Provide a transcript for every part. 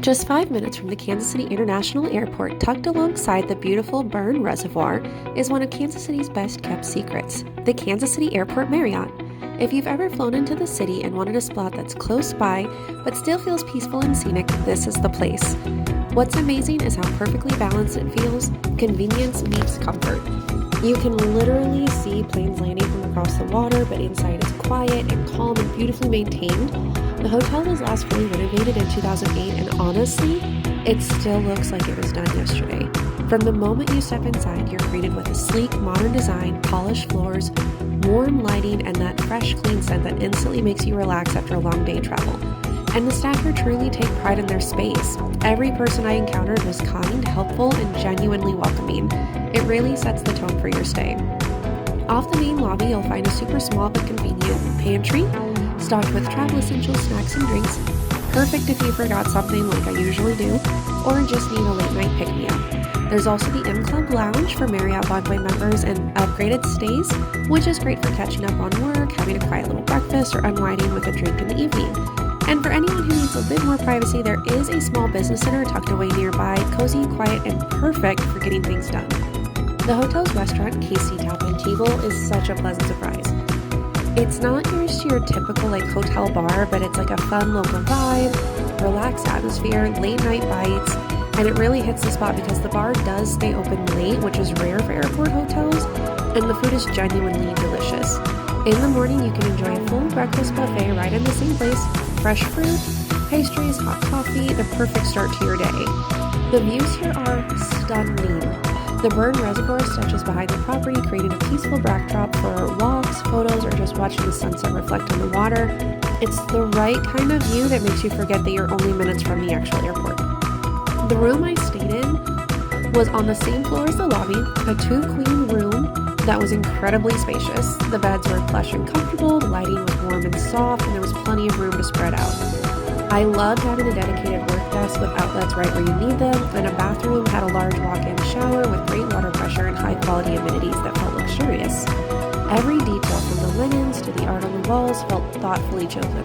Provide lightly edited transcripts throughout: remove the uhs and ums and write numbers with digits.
Just 5 minutes from the Kansas City International Airport, tucked alongside the beautiful Bern Reservoir, is one of Kansas City's best-kept secrets, the Kansas City Airport Marriott. If you've ever flown into the city and wanted a spot that's close by but still feels peaceful and scenic, this is the place. What's amazing is how perfectly balanced it feels. Convenience meets comfort. You can literally see planes landing from across the water, but inside it's quiet and calm and beautifully maintained. The hotel was last fully renovated in 2008, and honestly, it still looks like it was done yesterday. From the moment you step inside, you're greeted with a sleek, modern design, polished floors, warm lighting, and that fresh, clean scent that instantly makes you relax after a long day travel. And the staff here truly take pride in their space. Every person I encountered was kind, helpful, and genuinely welcoming. It really sets the tone for your stay. Off the main lobby, you'll find a super small but convenient pantry, stocked with travel essentials, snacks, and drinks. Perfect if you forgot something like I usually do, or just need a late night pick-me-up. There's also the M Club Lounge for Marriott Bonvoy members and upgraded stays, which is great for catching up on work, having a quiet little breakfast, or unwinding with a drink in the evening. And for anyone who needs a bit more privacy, there is a small business center tucked away nearby, cozy, quiet, and perfect for getting things done. The hotel's restaurant, KC Tap and Table, is such a pleasant surprise. It's not just your typical hotel bar, but it's a fun local vibe, relaxed atmosphere, late night bites, and it really hits the spot because the bar does stay open late, which is rare for airport hotels, and the food is genuinely delicious. In the morning, you can enjoy a full breakfast buffet right in the same place, fresh fruit, pastries, hot coffee, the perfect start to your day. The views here are stunning. The Bern Reservoir stretches behind the property, creating a peaceful backdrop for walks, photos, or just watching the sunset reflect on the water. It's the right kind of view that makes you forget that you're only minutes from the actual airport. The room I stayed in was on the same floor as the lobby, a 2-queen room that was incredibly spacious. The beds were plush and comfortable, the lighting was warm and soft, and there was plenty of room to spread out. I loved having a dedicated work desk with outlets right where you need them, and a bathroom had a large walk-in shower with great water pressure and high-quality amenities that felt luxurious. Every detail from the linens to the art on the walls felt thoughtfully chosen.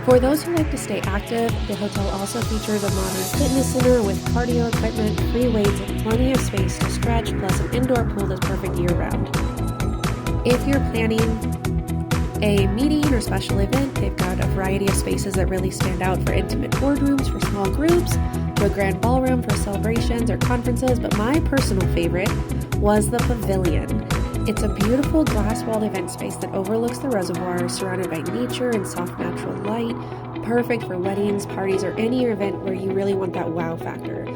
For those who like to stay active, the hotel also features a modern fitness center with cardio equipment, free weights, and plenty of space to stretch, plus an indoor pool that's perfect year-round. If you're planning a meeting or special event, they've got a variety of spaces that really stand out for intimate boardrooms for small groups, to a grand ballroom for celebrations or conferences, but my personal favorite was the Pavilion. It's a beautiful glass-walled event space that overlooks the reservoir, surrounded by nature and soft natural light, perfect for weddings, parties, or any event where you really want that wow factor.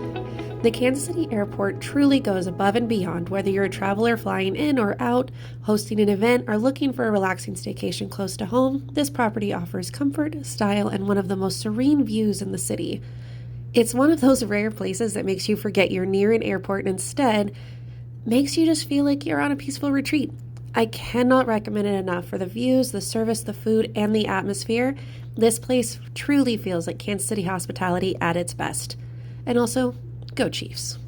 The Kansas City Airport truly goes above and beyond, whether you're a traveler flying in or out, hosting an event, or looking for a relaxing staycation close to home. This property offers comfort, style, and one of the most serene views in the city. It's one of those rare places that makes you forget you're near an airport and instead makes you just feel like you're on a peaceful retreat. I cannot recommend it enough for the views, the service, the food, and the atmosphere. This place truly feels like Kansas City hospitality at its best. And also, go Chiefs.